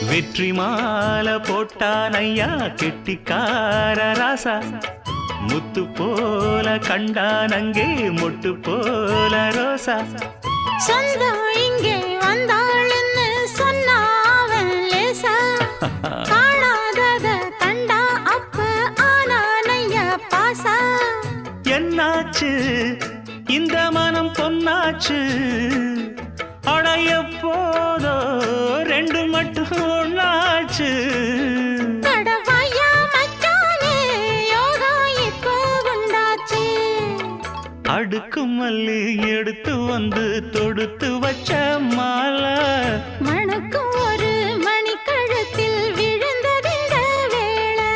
வெற்றி மாலை போட்டான் ஐயா கெட்டிக்கார ராசா முத்து போல கண்டான் அங்கே மொட்டு போல ரோசா சொந்தம் இங்கே வந்தாள்னு சொன்னாவன் லேசா காணாதத கண்டா அப்ப ஆனானையா பாசா என்னாச்சு இந்த மனம் பொன்னாச்சு அடைய போதோ ரெண்டு மட்டும் ஒன்னாச்சு கடவாயா மச்சானே யோகா இப்போ உண்டாச்சு அடுக்கு மல்லி எடுத்து வந்து தொடுத்து வச்ச மாலை மணக்கும் ஒரு மணிக்கழுத்தில் விழுந்ததிந்த வேளை